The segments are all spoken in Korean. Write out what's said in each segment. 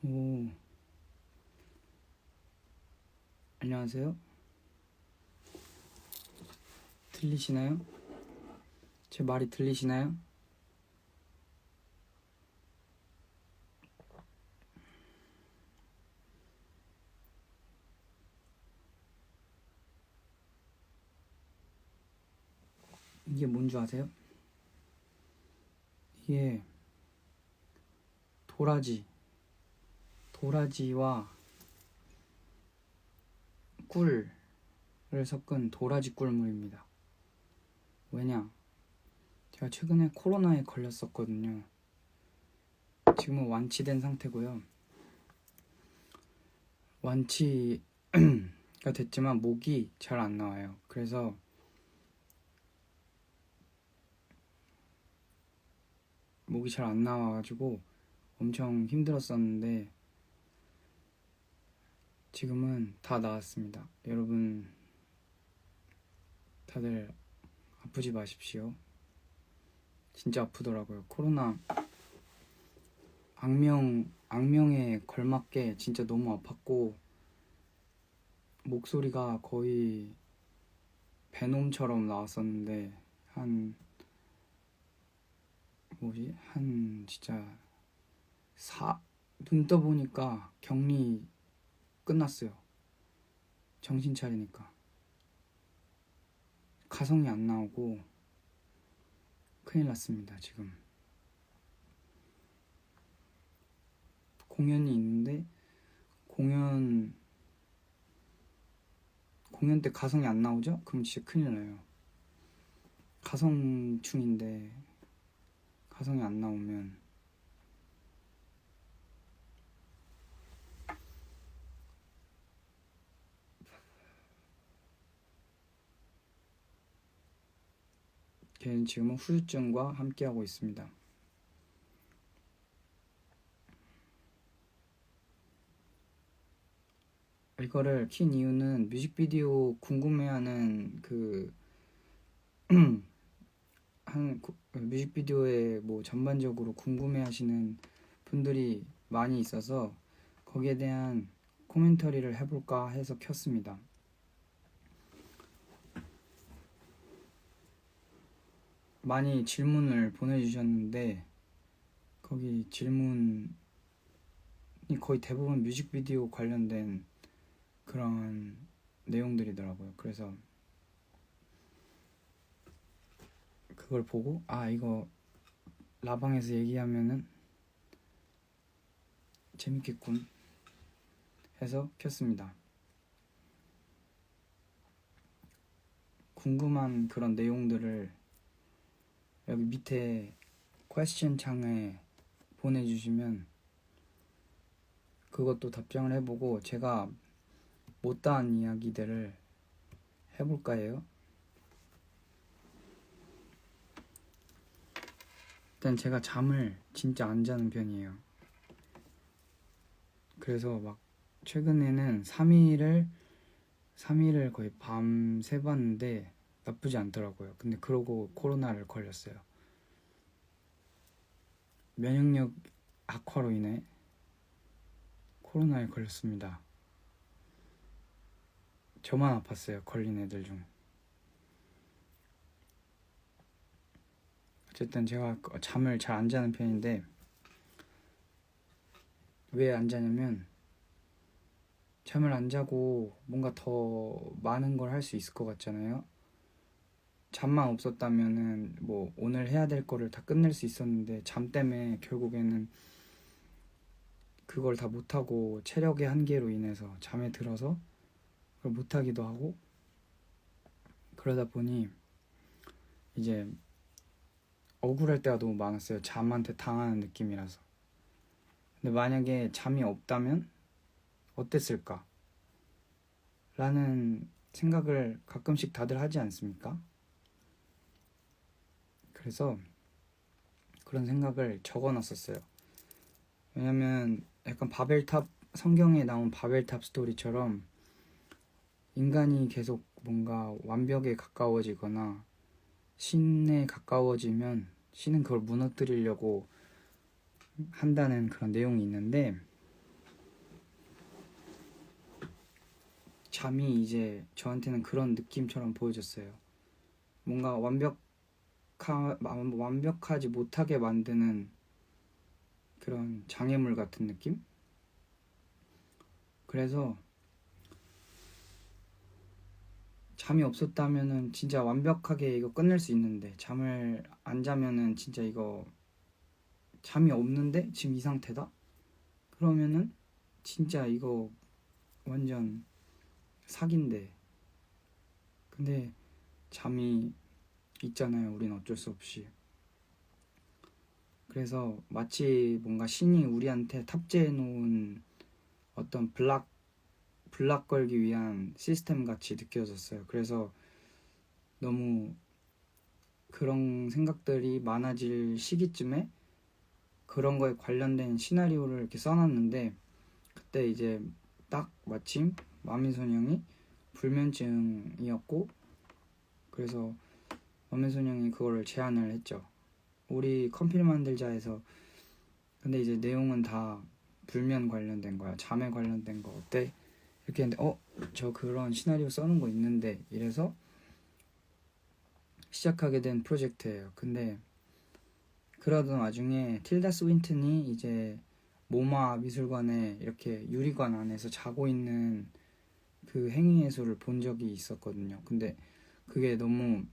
오, 안녕하세요. 들리시나요? 제 말이 들리시나요? 이게 뭔지 아세요? 이게 도라지와 꿀을 섞은 도라지 꿀물입니다. 왜냐? 제가 최근에 코로나에 걸렸었거든요. 지금은 완치된 상태고요. 완치가 됐지만 목이 잘 안 나와요. 그래서 목이 잘 안 나와가지고 엄청 힘들었었는데 지금은 다 나았습니다. 여러분 다들 아프지 마십시오. 진짜 아프더라고요. 코로나 악명에 걸맞게 진짜 너무 아팠고 목소리가 거의 베놈처럼 나왔었는데 한 진짜 눈 떠보니까 격리 끝났어요. 정신 차리니까 가성이 안 나오고 큰일 났습니다. 지금 공연이 있는데 공연 때 가성이 안 나오죠? 그럼 진짜 큰일 나요. 가성충인데 가성이 안 나오면 걔는 지금은 후유증과 함께하고 있습니다. 이거를 킨 이유는 뮤직비디오 궁금해하는 뮤직비디오에 뭐 전반적으로 궁금해하시는 분들이 많이 있어서 거기에 대한 코멘터리를 해볼까 해서 켰습니다. 많이 질문을 보내주셨는데 거기 질문이 거의 대부분 뮤직비디오 관련된 그런 내용들이더라고요. 그래서 그걸 보고 이거 라방에서 얘기하면은 재밌겠군 해서 켰습니다. 궁금한 그런 내용들을 여기 밑에 퀘스천 창에 보내주시면 그것도 답장을 해보고 제가 못다한 이야기들을 해볼까 해요. 일단 제가 잠을 진짜 안 자는 편이에요. 그래서 막 최근에는 3일을 거의 밤 새봤는데 나쁘지 않더라고요. 근데 그러고 코로나를 걸렸어요. 면역력 악화로 인해 코로나에 걸렸습니다. 저만 아팠어요. 걸린 애들 중. 어쨌든 제가 잠을 잘 안 자는 편인데 왜 안 자냐면 잠을 안 자고 뭔가 더 많은 걸 할 수 있을 것 같잖아요. 잠만 없었다면은 뭐 오늘 해야 될 거를 다 끝낼 수 있었는데 잠 때문에 결국에는 그걸 다 못하고 체력의 한계로 인해서 잠에 들어서 그걸 못하기도 하고 그러다 보니 이제 억울할 때가 너무 많았어요. 잠한테 당하는 느낌이라서. 근데 만약에 잠이 없다면 어땠을까? 라는 생각을 가끔씩 다들 하지 않습니까? 그래서 그런 생각을 적어놨었어요. 왜냐면 약간 바벨탑, 성경에 나온 바벨탑 스토리처럼 인간이 계속 뭔가 완벽에 가까워지거나 신에 가까워지면 신은 그걸 무너뜨리려고 한다는 그런 내용이 있는데 잠이 이제 저한테는 그런 느낌처럼 보여졌어요. 뭔가 완벽하지 못하게 만드는 그런 장애물 같은 느낌? 그래서 잠이 없었다면은 진짜 완벽하게 이거 끝낼 수 있는데, 잠을 안 자면은 진짜 이거 잠이 없는데 지금 이 상태다? 그러면은 진짜 이거 완전 사기인데. 근데 잠이 있잖아요, 우린 어쩔 수 없이. 그래서 마치 뭔가 신이 우리한테 탑재해 놓은 어떤 블락 걸기 위한 시스템 같이 느껴졌어요. 그래서 너무 그런 생각들이 많아질 시기쯤에 그런 거에 관련된 시나리오를 이렇게 써놨는데, 그때 이제 딱 마침 마미손 형이 불면증이었고, 그래서 마미손 형이 그거를 제안을 했죠. 우리 컴필 만들자 해서. 근데 이제 내용은 다 불면 관련된 거야. 잠에 관련된 거 어때? 이렇게 했는데 저 그런 시나리오 써놓은 거 있는데, 이래서 시작하게 된 프로젝트예요. 근데 그러던 와중에 틸다 스윈튼이 이제 모마 미술관에 이렇게 유리관 안에서 자고 있는 그 행위예술을 본 적이 있었거든요. 근데 그게 너무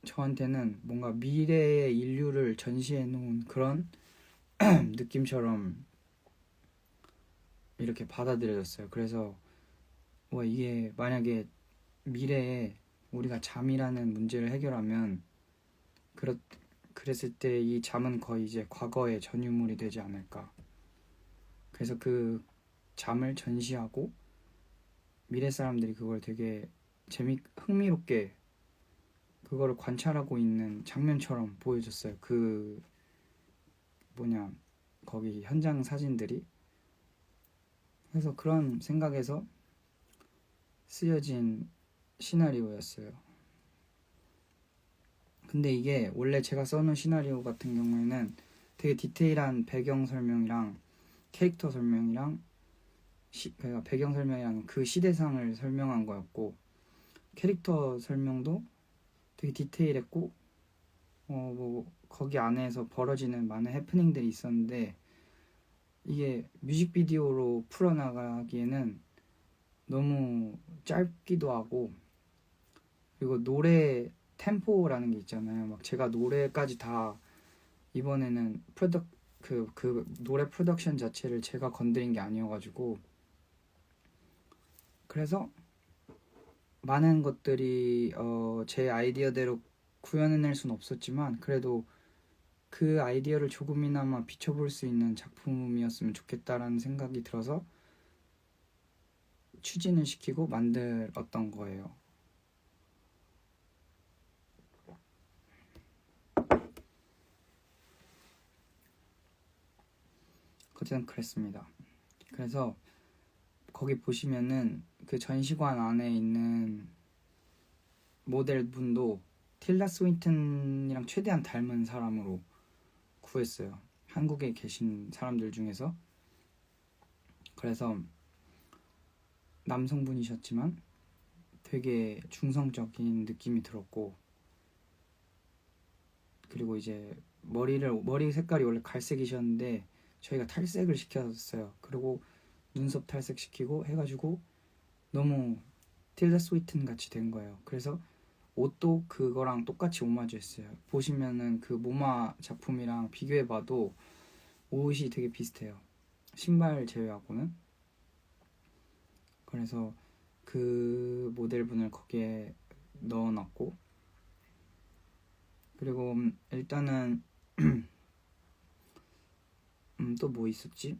저한테는 뭔가 미래의 인류를 전시해 놓은 그런 느낌처럼 이렇게 받아들여졌어요. 그래서 이게 만약에 미래에 우리가 잠이라는 문제를 해결하면 그랬을 때 이 잠은 거의 이제 과거의 전유물이 되지 않을까. 그래서 그 잠을 전시하고 미래 사람들이 그걸 되게 흥미롭게 그거를 관찰하고 있는 장면처럼 보여줬어요. 거기 현장 사진들이. 그래서 그런 생각에서 쓰여진 시나리오였어요. 근데 이게 원래 제가 써놓은 시나리오 같은 경우에는 되게 디테일한 배경 설명이랑 캐릭터 설명이랑 그러니까 배경 설명이랑 그 시대상을 설명한 거였고, 캐릭터 설명도 되게 디테일했고, 거기 안에서 벌어지는 많은 해프닝들이 있었는데, 이게 뮤직비디오로 풀어나가기에는 너무 짧기도 하고, 그리고 노래 템포라는 게 있잖아요. 막 제가 노래까지 다 이번에는 그 노래 프로덕션 자체를 제가 건드린 게 아니어가지고, 그래서 많은 것들이 제 아이디어대로 구현해낼 수는 없었지만, 그래도 그 아이디어를 조금이나마 비춰볼 수 있는 작품이었으면 좋겠다라는 생각이 들어서 추진을 시키고 만들었던 거예요. 어쨌든 그랬습니다. 그래서 거기 보시면은 그 전시관 안에 있는 모델 분도 틸다 스윈튼이랑 최대한 닮은 사람으로 구했어요. 한국에 계신 사람들 중에서. 그래서 남성분이셨지만 되게 중성적인 느낌이 들었고, 그리고 이제 머리 색깔이 원래 갈색이셨는데 저희가 탈색을 시켰어요. 그리고 눈썹 탈색시키고 해가지고 너무 틸다 스위튼 같이 된 거예요. 그래서 옷도 그거랑 똑같이 오마주 했어요. 보시면은 그 모마 작품이랑 비교해봐도 옷이 되게 비슷해요. 신발 제외하고는. 그래서 그 모델분을 거기에 넣어놨고, 그리고 일단은 또 뭐 있었지?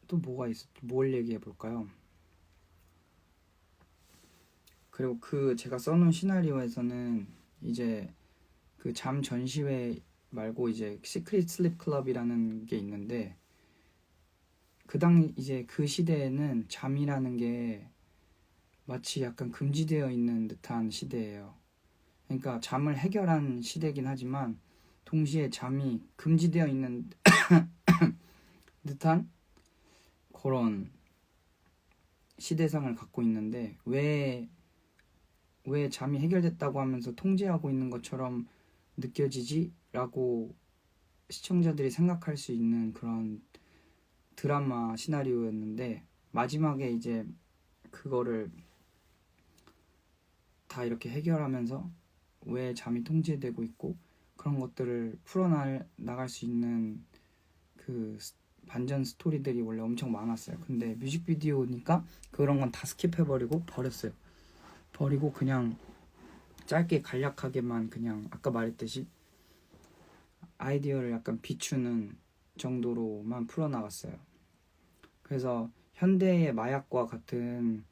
또 뭐가 있었지? 뭘 얘기해 볼까요? 그리고 그 제가 써놓은 시나리오에서는 이제 그 잠 전시회 말고 이제 시크릿 슬립 클럽이라는 게 있는데, 이제 그 시대에는 잠이라는 게 마치 약간 금지되어 있는 듯한 시대예요. 그러니까 잠을 해결한 시대긴 하지만 동시에 잠이 금지되어 있는 듯한 그런 시대상을 갖고 있는데 왜 잠이 해결됐다고 하면서 통제하고 있는 것처럼 느껴지지? 라고 시청자들이 생각할 수 있는 그런 드라마 시나리오였는데 마지막에 이제 그거를 다 이렇게 해결하면서 왜 잠이 통제되고 있고 그런 것들을 풀어나갈 수 있는 그 반전 스토리들이 원래 엄청 많았어요. 근데 뮤직비디오니까 그런 건 다 스킵해버리고 버렸어요. 버리고 그냥 짧게 간략하게만 그냥 아까 말했듯이 아이디어를 약간 비추는 정도로만 풀어나갔어요. 그래서 현대의 마약과 같은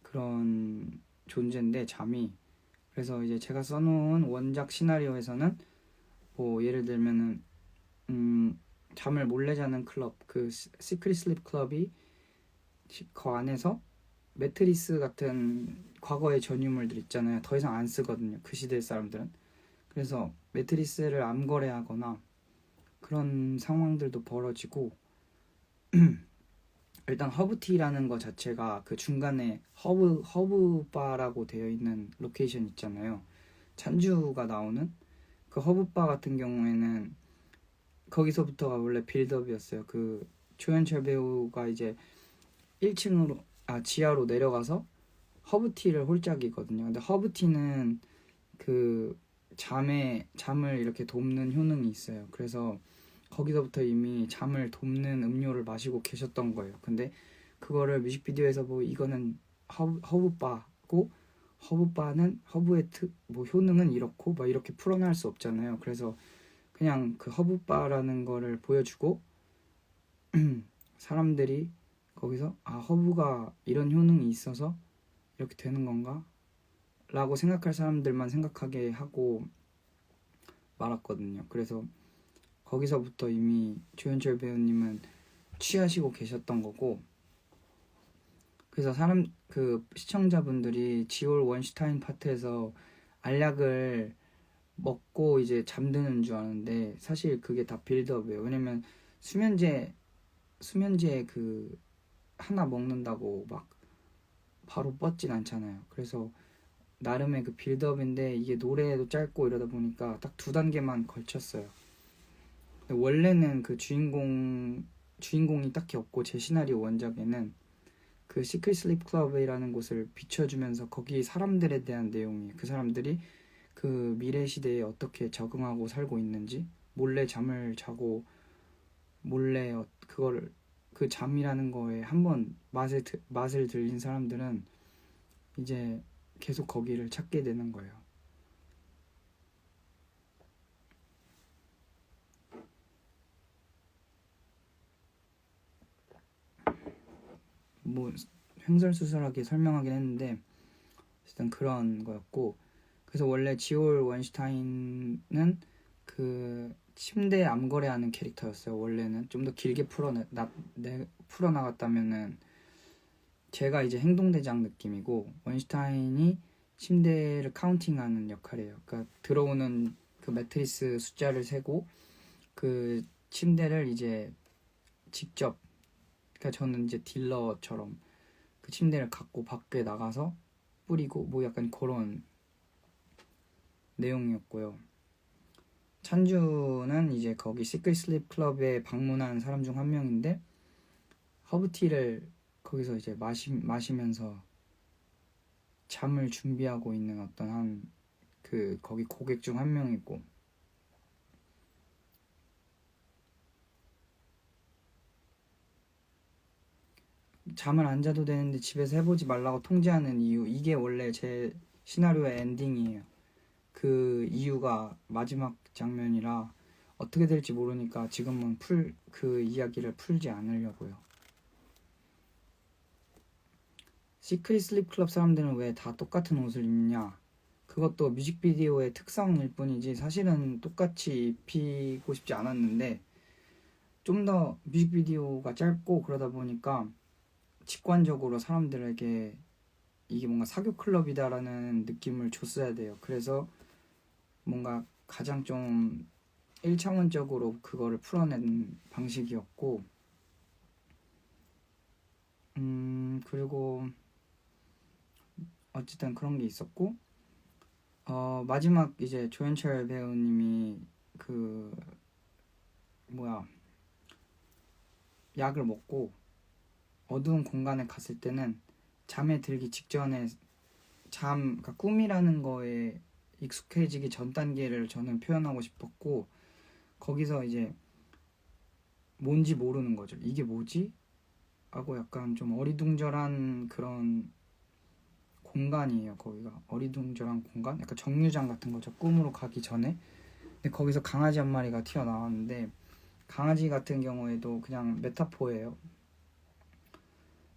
그런 존재인데 잠이, 그래서 이제 제가 써놓은 원작 시나리오에서는 뭐 예를 들면은 잠을 몰래 자는 클럽, 그 시크릿 슬립 클럽이 그 안에서 매트리스 같은 과거의 전유물들 있잖아요. 더 이상 안 쓰거든요. 그 시대 사람들은. 그래서 매트리스를 암거래하거나 그런 상황들도 벌어지고 일단 허브티라는 거 자체가 그 중간에 허브바라고 되어 있는 로케이션 있잖아요. 찬주가 나오는 그 허브바 같은 경우에는 거기서부터가 원래 빌드업이었어요. 그 조현철 배우가 이제 1층으로 지하로 내려가서 허브티를 홀짝이거든요. 근데 허브티는 그 잠을 이렇게 돕는 효능이 있어요. 그래서 거기서부터 이미 잠을 돕는 음료를 마시고 계셨던 거예요. 근데 그거를 뮤직비디오에서 뭐 이거는 허브바고 허브바는 허브의 뭐 효능은 이렇고 막 이렇게 풀어낼 수 없잖아요. 그래서 그냥 그 허브바라는 거를 보여주고 사람들이 거기서 허브가 이런 효능이 있어서 이렇게 되는 건가? 라고 생각할 사람들만 생각하게 하고 말았거든요. 그래서 거기서부터 이미 조현철 배우님은 취하시고 계셨던 거고, 그래서 그 시청자분들이 지올 원슈타인 파트에서 알약을 먹고 이제 잠드는 줄 아는데 사실 그게 다 빌드업이에요. 왜냐면 수면제 그 하나 먹는다고 막 바로 뻗진 않잖아요. 그래서 나름의 그 빌드업인데 이게 노래도 짧고 이러다 보니까 딱 2단계만 걸쳤어요. 원래는 그 주인공이 딱히 없고 제 시나리오 원작에는 그 시크릿 슬립 클럽이라는 곳을 비춰주면서 거기 사람들에 대한 내용이에요. 그 사람들이 그 미래 시대에 어떻게 적응하고 살고 있는지, 몰래 잠을 자고 몰래 그걸 그 잠이라는 거에 한번 맛을 들린 사람들은 이제 계속 거기를 찾게 되는 거예요. 뭐 횡설수설하게 설명하긴 했는데 일단 그런 거였고, 그래서 원래 지올 원슈타인은 그 침대 암거래하는 캐릭터였어요. 원래는 좀 더 길게 풀어나갔다면은 제가 이제 행동대장 느낌이고 원슈타인이 침대를 카운팅하는 역할이에요. 그러니까 들어오는 그 매트리스 숫자를 세고 그 침대를 이제 직접, 그러니까 저는 이제 딜러처럼 그 침대를 갖고 밖에 나가서 뿌리고 뭐 약간 그런 내용이었고요. 찬주는 이제 거기 시크릿 슬립 클럽에 방문한 사람 중 한 명인데 허브티를 거기서 이제 마시면서 잠을 준비하고 있는 어떤 거기 고객 중 한 명이고, 잠을 안 자도 되는데 집에서 해보지 말라고 통제하는 이유, 이게 원래 제 시나리오의 엔딩이에요. 그 이유가 마지막 장면이라 어떻게 될지 모르니까 지금은 그 이야기를 풀지 않으려고요. 시크릿 슬립 클럽 사람들은 왜 다 똑같은 옷을 입냐? 그것도 뮤직비디오의 특성일 뿐이지 사실은 똑같이 입히고 싶지 않았는데 좀 더 뮤직비디오가 짧고 그러다 보니까 직관적으로 사람들에게 이게 뭔가 사교 클럽이다라는 느낌을 줬어야 돼요. 그래서 뭔가 가장 좀 1차원적으로 그거를 풀어낸 방식이었고, 그리고 어쨌든 그런 게 있었고, 마지막 이제 조현철 배우님이 그 뭐야 약을 먹고 어두운 공간에 갔을 때는 잠에 들기 직전에 그러니까 꿈이라는 거에 익숙해지기 전 단계를 저는 표현하고 싶었고, 거기서 이제 뭔지 모르는 거죠. 이게 뭐지? 하고 약간 좀 어리둥절한 그런 공간이에요. 거기가 어리둥절한 공간? 약간 정류장 같은 거죠. 꿈으로 가기 전에. 근데 거기서 강아지 한 마리가 튀어나왔는데, 강아지 같은 경우에도 그냥 메타포예요.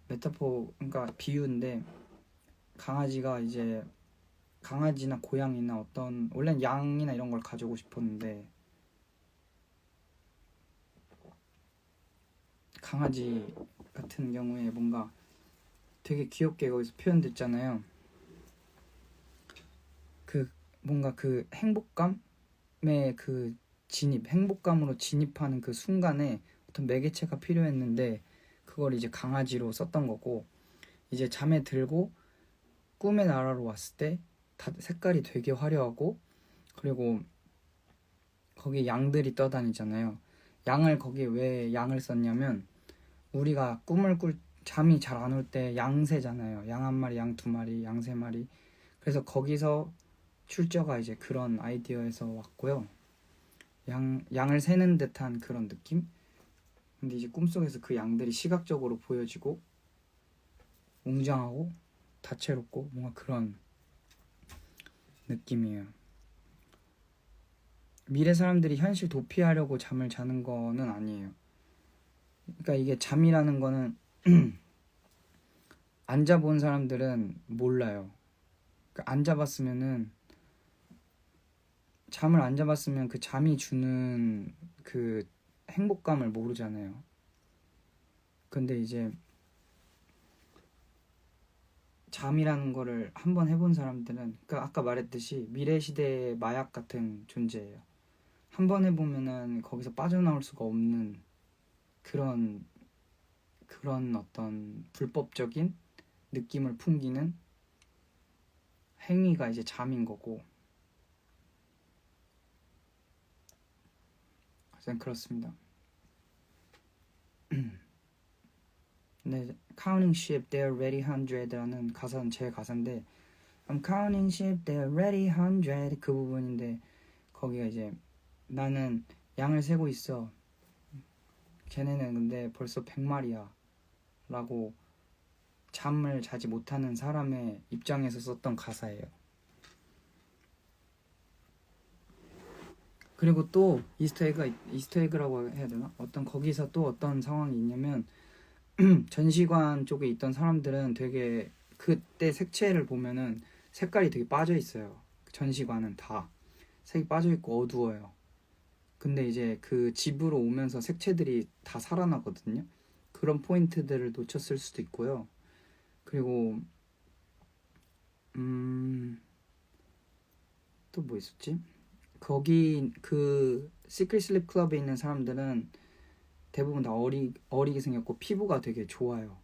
메타포, 그러니까 비유인데, 강아지가 이제 강아지나 고양이나 어떤 원래는 양이나 이런 걸 가져오고 싶었는데 강아지 같은 경우에 뭔가 되게 귀엽게 거기서 표현됐잖아요. 그 뭔가 그 행복감의 그 행복감으로 진입하는 그 순간에 어떤 매개체가 필요했는데 그걸 이제 강아지로 썼던 거고, 이제 잠에 들고 꿈의 나라로 왔을 때 다 색깔이 되게 화려하고, 그리고 거기 양들이 떠다니잖아요. 양을 거기에 왜 양을 썼냐면, 우리가 꿈을 꿀 잠이 잘 안 올 때 양새잖아요. 양 한 마리, 양 두 마리, 양 세 마리. 그래서 거기서 출처가 이제 그런 아이디어에서 왔고요. 양을 세는 듯한 그런 느낌? 근데 이제 꿈속에서 그 양들이 시각적으로 보여지고 웅장하고 다채롭고 뭔가 그런 느낌이에요. 미래 사람들이 현실 도피하려고 잠을 자는 거는 아니에요. 그러니까 이게 잠이라는 거는 안 자본 사람들은 몰라요. 그러니까 잠을 안 잡았으면 그 잠이 주는 그 행복감을 모르잖아요. 근데 이제 잠이라는 거를 한번 해본 사람들은, 그러니까 아까 말했듯이 미래 시대의 마약 같은 존재예요. 한번 해보면은 거기서 빠져나올 수가 없는 그런 어떤 불법적인 느낌을 풍기는 행위가 이제 잠인 거고. 그냥 그렇습니다. 네, Counting Sheep, They're Ready 100라는 가사는 제 가사인데, I'm counting sheep, they're ready 100 그 부분인데, 거기가 이제 나는 양을 세고 있어. 걔네는 근데 벌써 100마리야. 라고 잠을 자지 못하는 사람의 입장에서 썼던 가사예요. 그리고 또 이스터에그라고 해야 되나? 거기서 또 어떤 상황이 있냐면, 전시관 쪽에 있던 사람들은 되게 그때 색채를 보면은 색깔이 되게 빠져 있어요. 전시관은 다 색이 빠져 있고 어두워요. 근데 이제 그 집으로 오면서 색채들이 다 살아나거든요. 그런 포인트들을 놓쳤을 수도 있고요. 그리고 또 뭐 있었지? 거기 그 시크릿 슬립 클럽에 있는 사람들은 대부분 다 어리게 생겼고 피부가 되게 좋아요.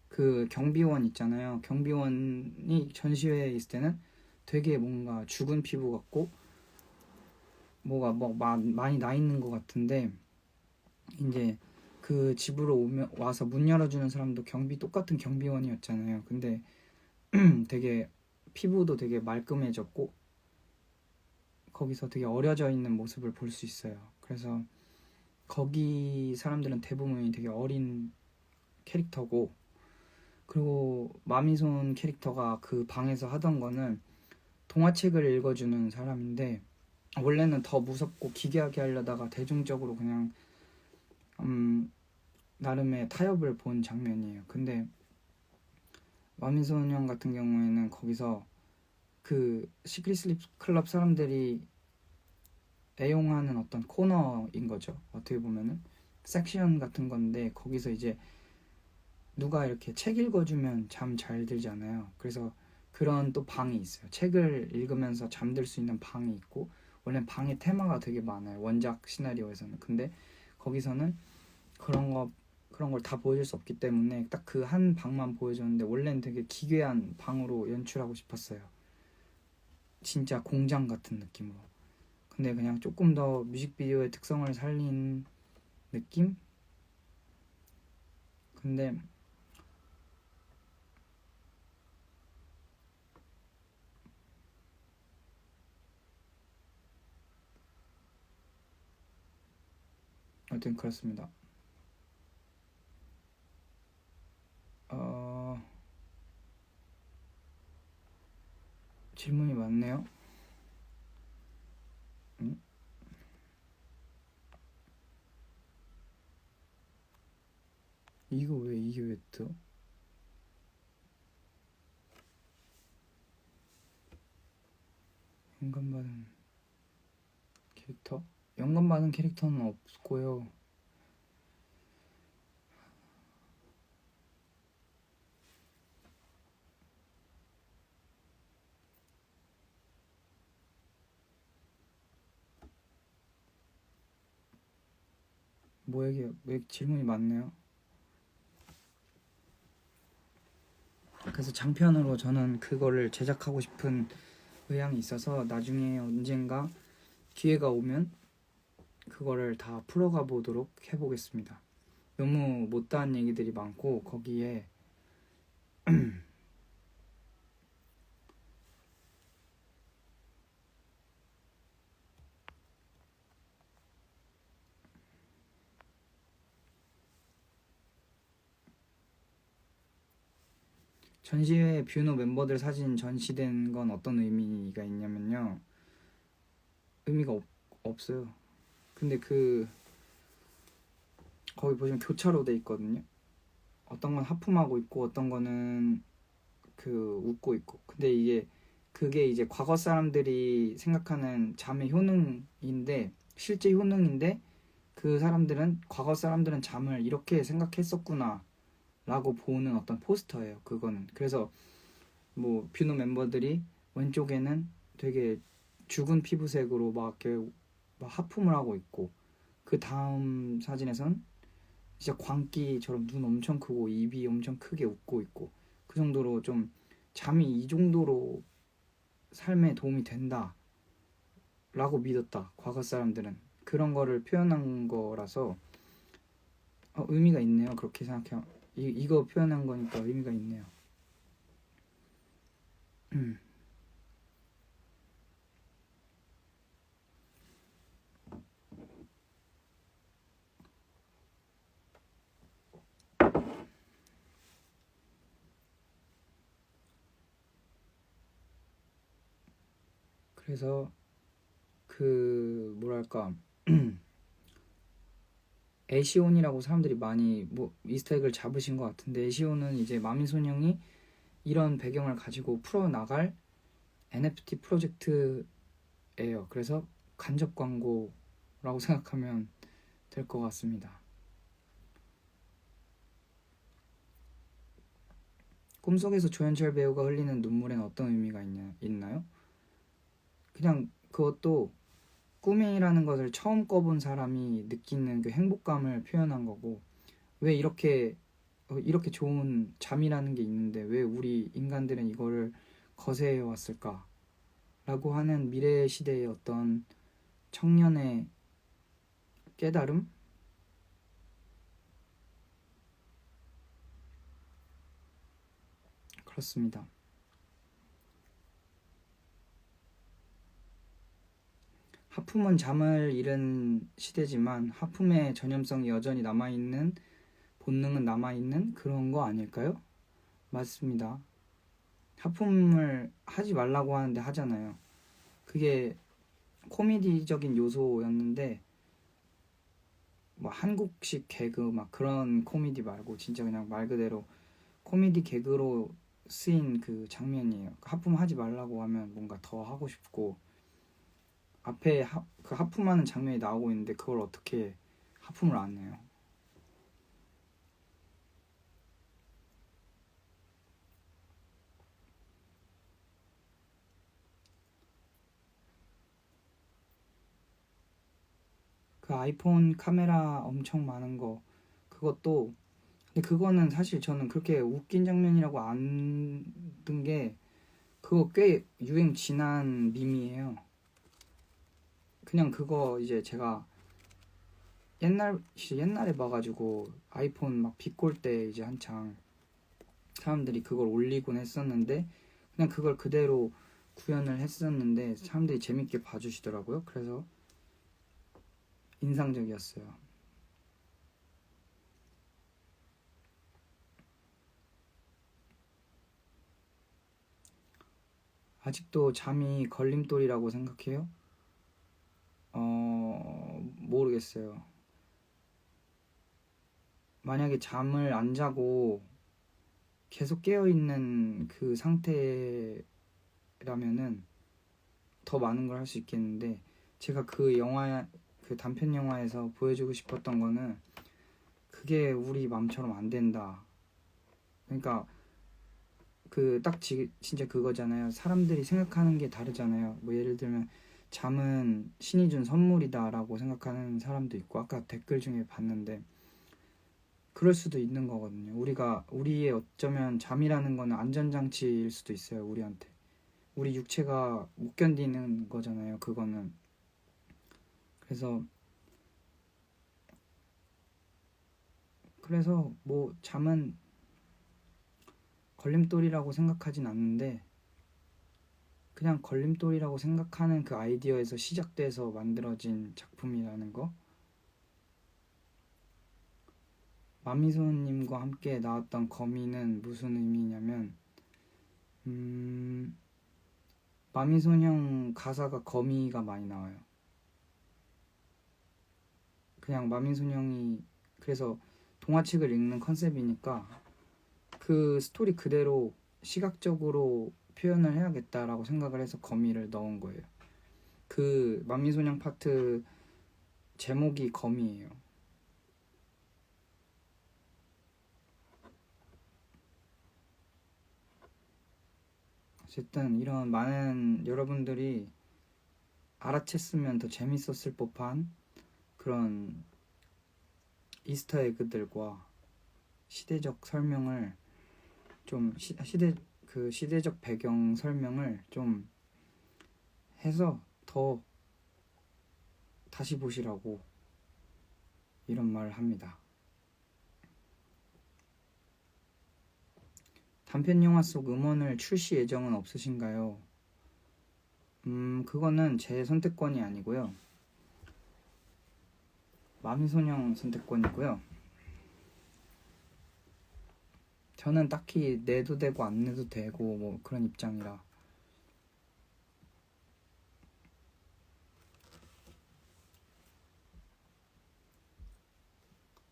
그 경비원 있잖아요. 경비원이 전시회에 있을 때는 되게 뭔가 죽은 피부 같고 뭐가 많이 나 있는 것 같은데, 이제 그 집으로 와서 문 열어주는 사람도 똑같은 경비원이었잖아요. 근데 되게 피부도 되게 말끔해졌고 거기서 되게 어려져 있는 모습을 볼 수 있어요. 그래서 거기 사람들은 대부분이 되게 어린 캐릭터고, 그리고 마미손 캐릭터가 그 방에서 하던 거는 동화책을 읽어주는 사람인데, 원래는 더 무섭고 기괴하게 하려다가 대중적으로 그냥 나름의 타협을 본 장면이에요. 근데 마미손 형 같은 경우에는 거기서 그 시크릿 슬립 클럽 사람들이 애용하는 어떤 코너인 거죠. 어떻게 보면은 섹션 같은 건데, 거기서 이제 누가 이렇게 책 읽어주면 잠 잘 들잖아요. 그래서 그런 또 방이 있어요. 책을 읽으면서 잠들 수 있는 방이 있고, 원래 방의 테마가 되게 많아요. 원작 시나리오에서는. 근데 거기서는 그런 거 그런 걸 다 보여줄 수 없기 때문에 딱 그 한 방만 보여줬는데 원래는 되게 기괴한 방으로 연출하고 싶었어요. 진짜 공장 같은 느낌으로. 근데 그냥 조금 더 뮤직비디오의 특성을 살린 느낌? 근데 아무튼 그렇습니다. 어, 질문이 많네요. 응? 이게 왜 떠? 영감받은 캐릭터? 영감받은 캐릭터는 없고요. 왜 질문이 많네요. 그래서 장편으로 저는 그거를 제작하고 싶은 의향이 있어서 나중에 언젠가 기회가 오면 그거를 다 풀어가 보도록 해보겠습니다. 너무 못다한 얘기들이 많고 거기에 전시회에 뷰노 멤버들 사진 전시된 건 어떤 의미가 있냐면요. 의미가 없어요. 근데 거기 보시면 교차로 돼 있거든요. 어떤 건 하품하고 있고 어떤 거는 웃고 있고. 근데 그게 이제 과거 사람들이 생각하는 잠의 효능인데 실제 효능인데 과거 사람들은 잠을 이렇게 생각했었구나 라고 보는 어떤 포스터예요. 그거는. 그래서 뭐 뷰노 멤버들이 왼쪽에는 되게 죽은 피부색으로 막 하품을 하고 있고 그 다음 사진에선 진짜 광기처럼 눈 엄청 크고 입이 엄청 크게 웃고 있고 그 정도로 좀 잠이 이 정도로 삶에 도움이 된다 라고 믿었다. 과거 사람들은. 그런 거를 표현한 거라서 의미가 있네요. 그렇게 생각해요. 이거 표현한 거니까 의미가 있네요. 그래서 뭐랄까 애시온이라고 사람들이 많이 뭐 이스터에그를 잡으신 것 같은데 애시온은 이제 마미소냥이 이런 배경을 가지고 풀어나갈 NFT 프로젝트예요. 그래서 간접 광고라고 생각하면 될 것 같습니다. 꿈속에서 조현철 배우가 흘리는 눈물엔 어떤 의미가 있나요? 그냥 그것도 꿈이라는 것을 처음 꿔본 사람이 느끼는 그 행복감을 표현한 거고 왜 이렇게 좋은 잠이라는 게 있는데 왜 우리 인간들은 이거를 거세해 왔을까? 라고 하는 미래 시대의 어떤 청년의 깨달음? 그렇습니다. 하품은 잠을 잃은 시대지만 하품의 전염성이 여전히 남아있는 본능은 남아있는 그런 거 아닐까요? 맞습니다. 하품을 하지 말라고 하는데 하잖아요. 그게 코미디적인 요소였는데 뭐 한국식 개그 막 그런 코미디 말고 진짜 그냥 말 그대로 코미디 개그로 쓰인 그 장면이에요. 하품하지 말라고 하면 뭔가 더 하고 싶고 앞에 그 하품하는 장면이 나오고 있는데 그걸 어떻게 하품을 안 해요. 그 아이폰 카메라 엄청 많은 거 그것도 근데 그거는 사실 저는 그렇게 웃긴 장면이라고 안 든 게 그거 꽤 유행 지난 밈이에요. 그냥 그거 이제 제가 옛날에 봐가지고 아이폰 막 비꼴 때 이제 한창 사람들이 그걸 올리곤 했었는데 그냥 그걸 그대로 구현을 했었는데 사람들이 재밌게 봐주시더라고요. 그래서 인상적이었어요. 아직도 잠이 걸림돌이라고 생각해요? 모르겠어요. 만약에 잠을 안 자고 계속 깨어있는 그 상태라면은 더 많은 걸 할 수 있겠는데 제가 그 단편 영화에서 보여주고 싶었던 거는 그게 우리 맘처럼 안 된다. 그러니까 그 딱 진짜 그거잖아요. 사람들이 생각하는 게 다르잖아요. 뭐 예를 들면 잠은 신이 준 선물이다라고 생각하는 사람도 있고 아까 댓글 중에 봤는데 그럴 수도 있는 거거든요. 우리의 어쩌면 잠이라는 거는 안전장치일 수도 있어요. 우리한테. 우리 육체가 못 견디는 거잖아요. 그거는. 그래서 뭐 잠은 걸림돌이라고 생각하진 않는데 그냥 걸림돌이라고 생각하는 그 아이디어에서 시작돼서 만들어진 작품이라는 거. 마미소님과 함께 나왔던 거미는 무슨 의미냐면 마미소녀 가사가 거미가 많이 나와요. 그냥 마미소녀이 그래서 동화책을 읽는 컨셉이니까 그 스토리 그대로 시각적으로 표현을 해야겠다라고 생각을 해서 거미를 넣은 거예요. 그 만미소녀 파트 제목이 거미예요. 어쨌든 이런 많은 여러분들이 알아챘으면 더 재밌었을 법한 그런 이스터 에그들과 시대적 설명을 좀 시대적 배경 설명을 좀 해서 더 다시 보시라고 이런 말을 합니다. 단편 영화 속 음원을 출시 예정은 없으신가요? 그거는 제 선택권이 아니고요. 마미소녀 선택권이고요. 저는 딱히 내도 되고 안 내도 되고 뭐 그런 입장이라.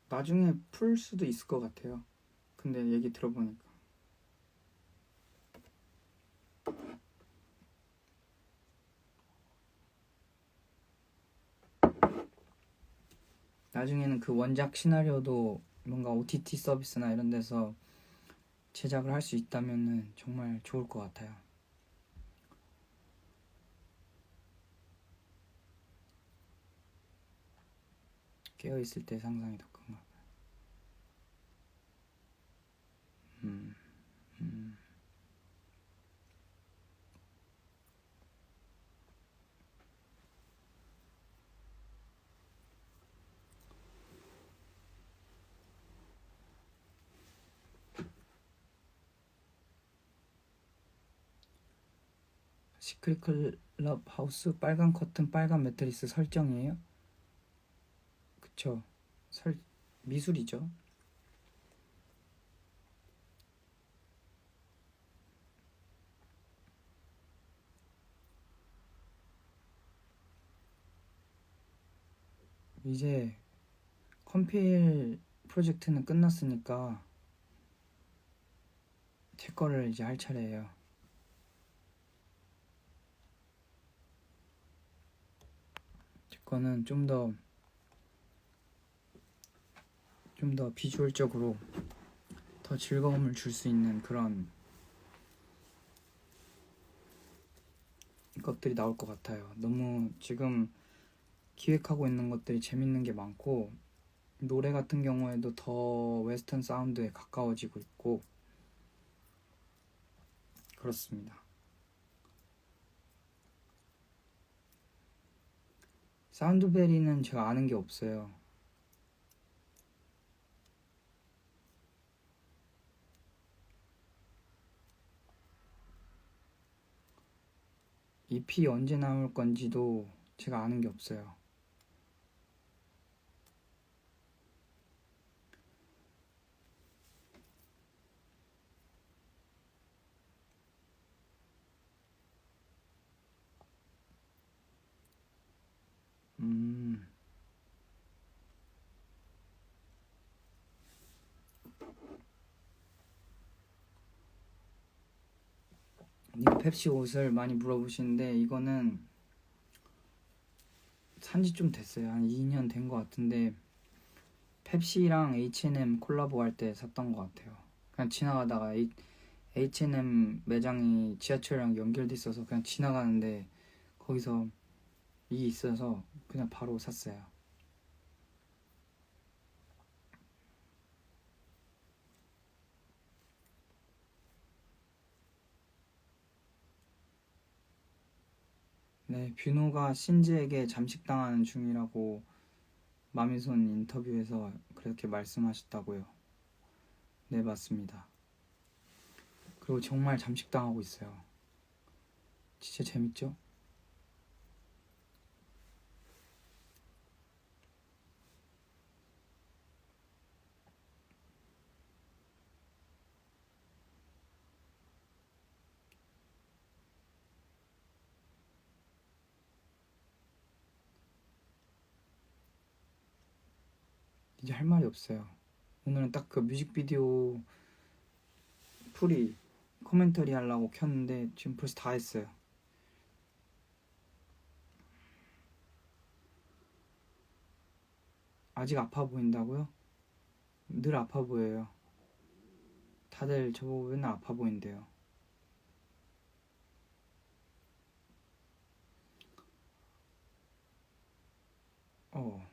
나중에 풀 수도 있을 것 같아요. 근데 얘기 들어보니까 나중에는 그 원작 시나리오도 뭔가 OTT 서비스나 이런 데서 제작을 할 수 있다면 정말 좋을 것 같아요. 깨어있을 때 상상이 더 큰가 봐요. 음. 시크릿 클럽 하우스 빨간 커튼 빨간 매트리스 설정이에요? 그쵸. 미술이죠. 이제 컴필 프로젝트는 끝났으니까 제 거를 이제 할 차례예요. 제 거는 좀 더 비주얼적으로 더 즐거움을 줄 수 있는 그런 것들이 나올 것 같아요. 너무 지금 기획하고 있는 것들이 재밌는 게 많고 노래 같은 경우에도 더 웨스턴 사운드에 가까워지고 있고 그렇습니다. 사운드베리는 제가 아는 게 없어요. EP 언제 나올 건지도 제가 아는 게 없어요. 님 펩시 옷을 많이 물어보시는데 이거는 산지 좀 됐어요. 한 2년 된 것 같은데 펩시랑 H&M 콜라보 할 때 샀던 것 같아요. 그냥 지나가다가 H&M 매장이 지하철이랑 연결돼 있어서 그냥 지나가는데 거기서 이게 있어서 그냥 바로 샀어요. 네, 뷰노가 신지에게 잠식당하는 중이라고 마미손 인터뷰에서 그렇게 말씀하셨다고요. 네, 맞습니다. 그리고 정말 잠식당하고 있어요. 진짜 재밌죠? 이제 할 말이 없어요. 오늘은 딱 그 뮤직비디오 풀이 코멘터리 하려고 켰는데 지금 벌써 다 했어요. 아직 아파 보인다고요? 늘 아파 보여요. 다들 저보고 맨날 아파 보인대요. 어.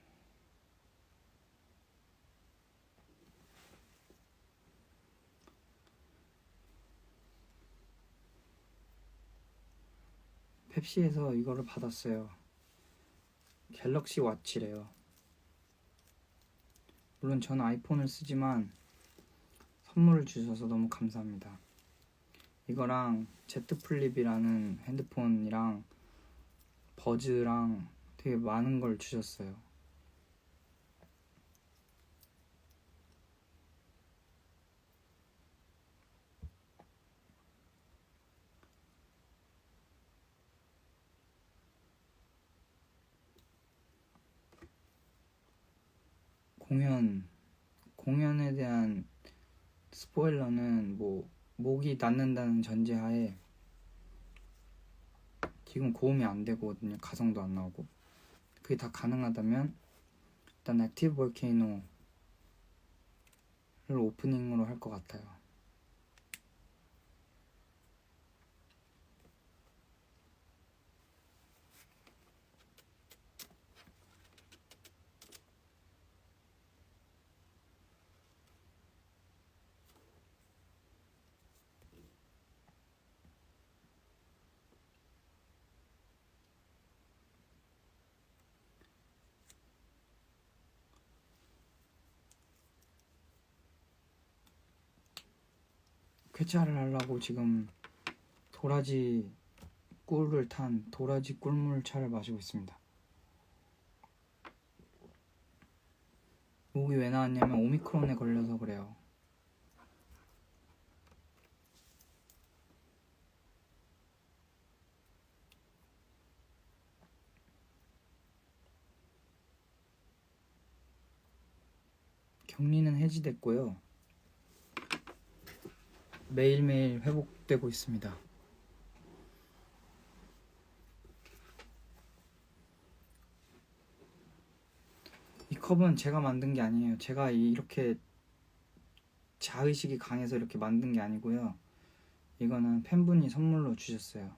펩시에서 이거를 받았어요. 갤럭시 워치래요. 물론 저는 아이폰을 쓰지만 선물을 주셔서 너무 감사합니다. 이거랑 제트 플립이라는 핸드폰이랑 버즈랑 되게 많은 걸 주셨어요. 공연에 대한 스포일러는 뭐 목이 낫는다는 전제하에 지금 고음이 안 되거든요. 가성도 안 나오고. 그게 다 가능하다면 일단 액티브 볼케이노를 오프닝으로 할 것 같아요. 쾌차를 하려고 지금 도라지 꿀을 탄 도라지 꿀물차를 마시고 있습니다. 목이 왜 나왔냐면 오미크론에 걸려서 그래요. 격리는 해지됐고요. 매일매일 회복되고 있습니다. 이 컵은 제가 만든 게 아니에요. 제가 이렇게 자의식이 강해서 이렇게 만든 게 아니고요. 이거는 팬분이 선물로 주셨어요.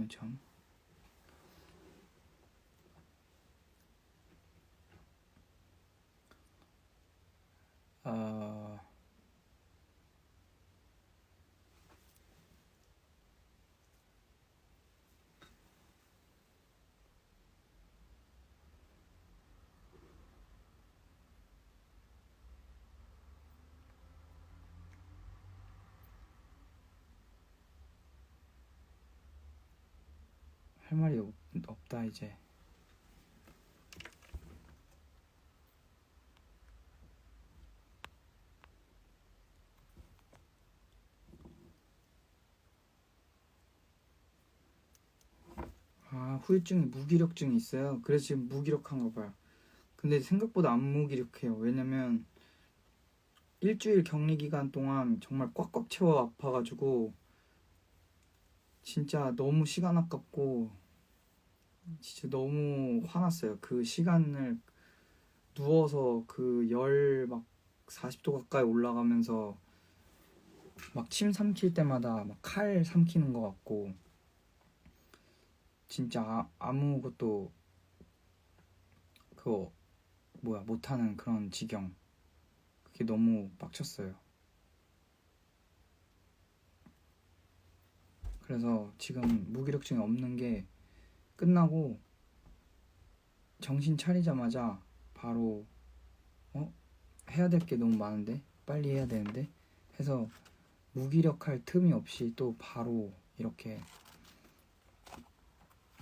아쉬운 점. 할 말이 없다 이제. 후유증이 무기력증이 있어요. 그래서 지금 무기력한가 봐요. 근데 생각보다 안 무기력해요. 왜냐면 일주일 격리 기간 동안 정말 꽉꽉 채워 아파가지고 진짜 너무 시간 아깝고 진짜 너무 화났어요. 그 시간을 누워서 그 열 막 40도 가까이 올라가면서 막 침 삼킬 때마다 막 칼 삼키는 것 같고 진짜 아무것도 그거 못하는 그런 지경. 그게 너무 빡쳤어요. 그래서 지금 무기력증이 없는 게 끝나고 정신 차리자마자 바로 해야 될 게 너무 많은데 빨리 해야 되는데 해서 무기력할 틈이 없이 또 바로 이렇게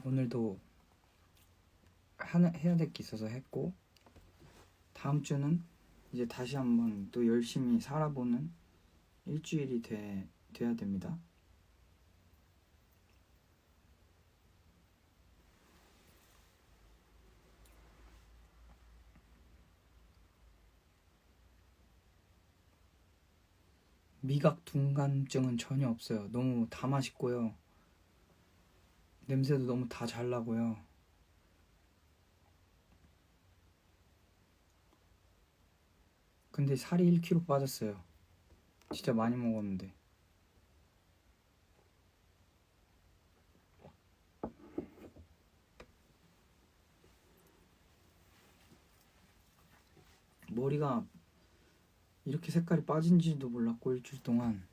오늘도 해야 될 게 있어서 했고 다음 주는 이제 다시 한번 또 열심히 살아보는 일주일이 돼야 됩니다. 미각 둔감증은 전혀 없어요. 너무 다 맛있고요. 냄새도 너무 다 잘 나고요. 근데 살이 1kg 빠졌어요. 진짜 많이 먹었는데. 머리가 이렇게 색깔이 빠진지도 몰랐고 일주일 동안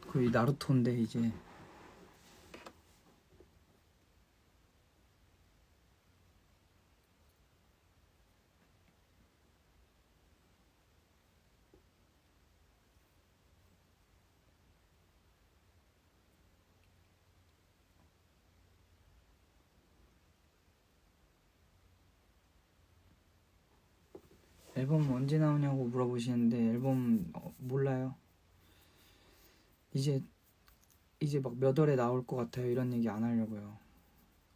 거의 나루토인데 이제 앨범 언제 나오냐고 물어보시는데 앨범 몰라요. 이제 막 몇 월에 나올 것 같아요 이런 얘기 안 하려고요.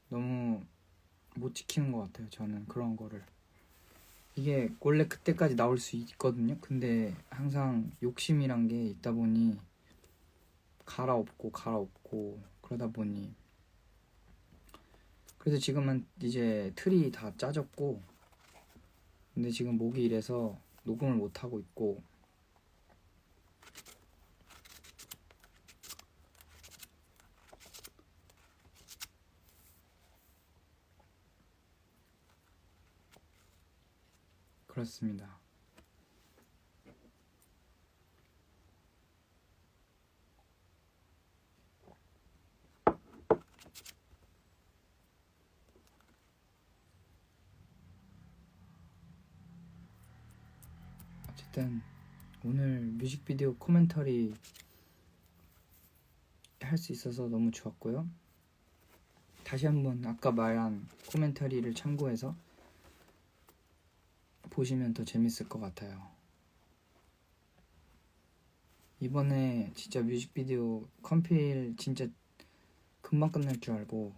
너무 못 지키는 것 같아요 저는 그런 거를. 이게 원래 그때까지 나올 수 있거든요. 근데 항상 욕심이란 게 있다 보니 갈아엎고 그러다 보니 그래서 지금은 이제 틀이 다 짜졌고 근데 지금 목이 이래서 녹음을 못 하고 있고 그렇습니다. 어쨌든 오늘 뮤직비디오 코멘터리 할 수 있어서 너무 좋았고요. 다시 한번 아까 말한 코멘터리를 참고해서 보시면 더 재밌을 것 같아요. 이번에 진짜 뮤직비디오 컴필 진짜 금방 끝날 줄 알고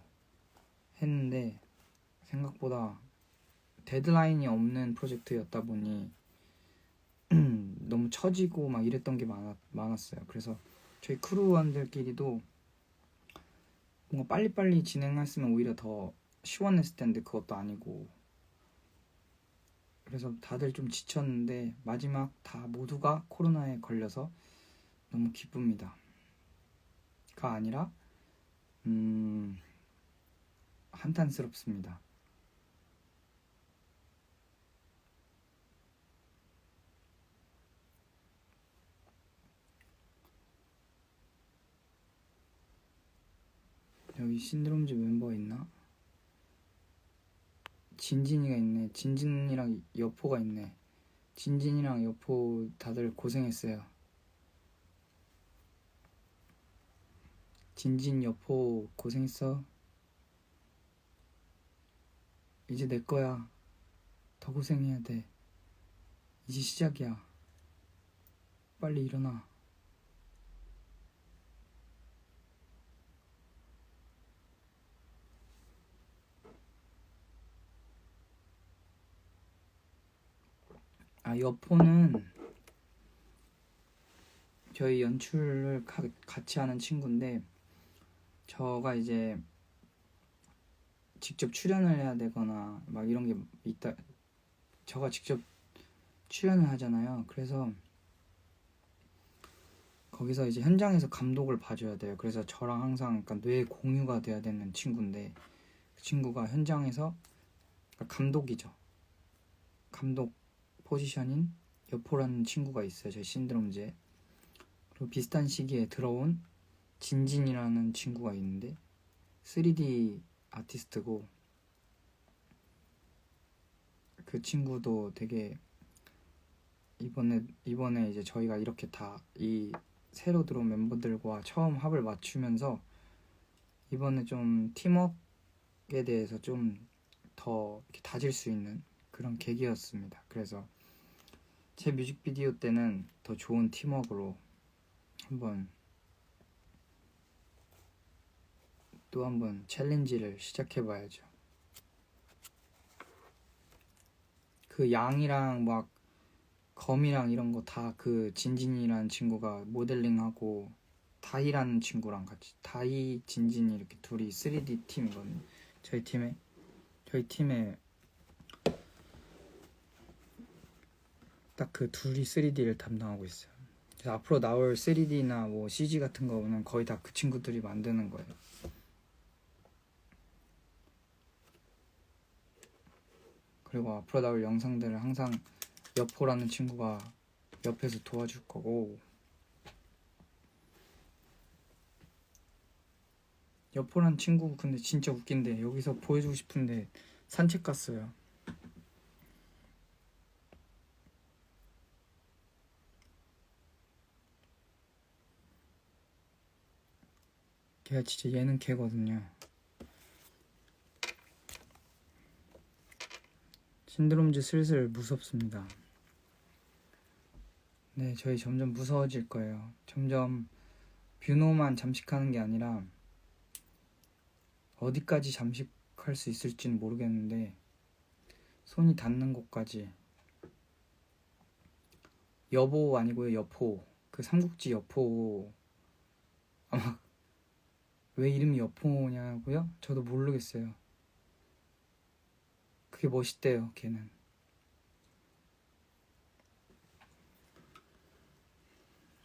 했는데 생각보다 데드라인이 없는 프로젝트였다 보니 너무 처지고 막 이랬던 게 많았어요. 그래서 저희 크루원들끼리도 뭔가 빨리빨리 진행했으면 오히려 더 시원했을 텐데 그것도 아니고 그래서 다들 좀 지쳤는데 마지막 다 모두가 코로나에 걸려서 너무 기쁩니다. 가 아니라 한탄스럽습니다. 여기 신드롬즈 멤버 있나? 진진이가 있네. 진진이랑 여포가 있네. 진진이랑 여포 다들 고생했어요. 진진 여포 고생했어. 이제 내 거야. 더 고생해야 돼. 이제 시작이야. 빨리 일어나. 여포는 저희 연출을 같이 하는 친구인데, 저가 이제 직접 출연을 해야 되거나 막 이런 게 있다. 저가 직접 출연을 하잖아요. 그래서 거기서 이제 현장에서 감독을 봐줘야 돼요. 그래서 저랑 항상 뇌 공유가 돼야 되는 친구인데, 그 친구가 현장에서 감독이죠. 감독 포지션인 여포라는 친구가 있어요. 제 신드롬즈에. 그리고 비슷한 시기에 들어온 진진이라는 친구가 있는데 3D 아티스트고, 그 친구도 되게 이번에 이제 저희가 이렇게 다 이 새로 들어온 멤버들과 처음 합을 맞추면서 이번에 좀 팀워크에 대해서 좀 더 다질 수 있는 그런 계기였습니다. 그래서 제 뮤직비디오 때는 더 좋은 팀워크로 또 한번 챌린지를 시작해봐야죠. 그 양이랑 막 검이랑 이런 거 다 그 진진이라는 친구가 모델링하고, 다이라는 친구랑 같이, 다이 진진이 이렇게 둘이 3D 팀이거든요. 저희 팀에 딱 그 둘이 3D를 담당하고 있어요. 그래서 앞으로 나올 3D나 뭐 CG 같은 거는 거의 다 그 친구들이 만드는 거예요. 그리고 앞으로 나올 영상들을 항상 여포라는 친구가 옆에서 도와줄 거고, 여포라는 친구 근데 진짜 웃긴데, 여기서 보여주고 싶은데 산책 갔어요. 걔가 진짜 예능 개거든요. 신드롬즈 슬슬 무섭습니다. 네, 저희 점점 무서워질 거예요. 점점 뷰노만 잠식하는 게 아니라 어디까지 잠식할 수 있을지는 모르겠는데 손이 닿는 곳까지. 여보 아니고요, 여포. 그 삼국지 여포. 아마 왜 이름이 여포냐고요? 저도 모르겠어요. 그게 멋있대요, 걔는.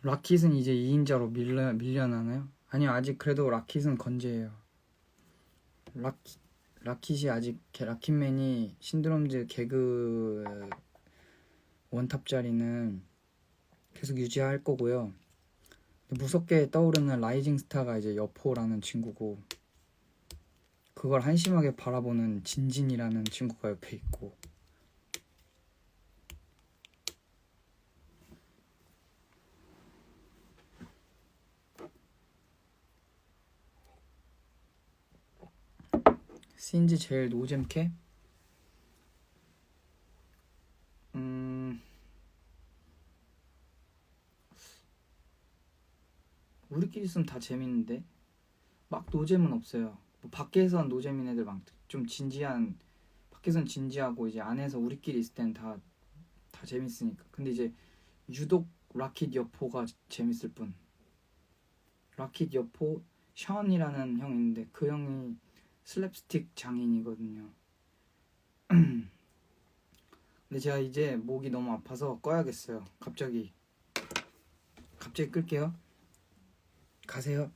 라킷은 이제 2인자로 밀려나나요? 아니요, 아직 그래도 라킷은 건재해요. 라킷이 아직, 라킷맨이 신드롬즈 개그 원탑짜리는 계속 유지할 거고요. 무섭게 떠오르는 라이징 스타가 이제 여포라는 친구고, 그걸 한심하게 바라보는 진진이라는 친구가 옆에 있고, 신지 제일 노잼캐? 우리끼리 있으면 다 재밌는데 막 노잼은 없어요. 뭐 밖에선 노잼인 애들 좀 진지한, 밖에선 진지하고 이제 안에서 우리끼리 있을 때는 다 재밌으니까. 근데 이제 유독 라킷 여포가 재밌을 뿐. 라킷 여포 션이라는 형이 있는데 그 형이 슬랩스틱 장인이거든요. 근데 제가 이제 목이 너무 아파서 꺼야겠어요. 갑자기 끌게요. 가세요.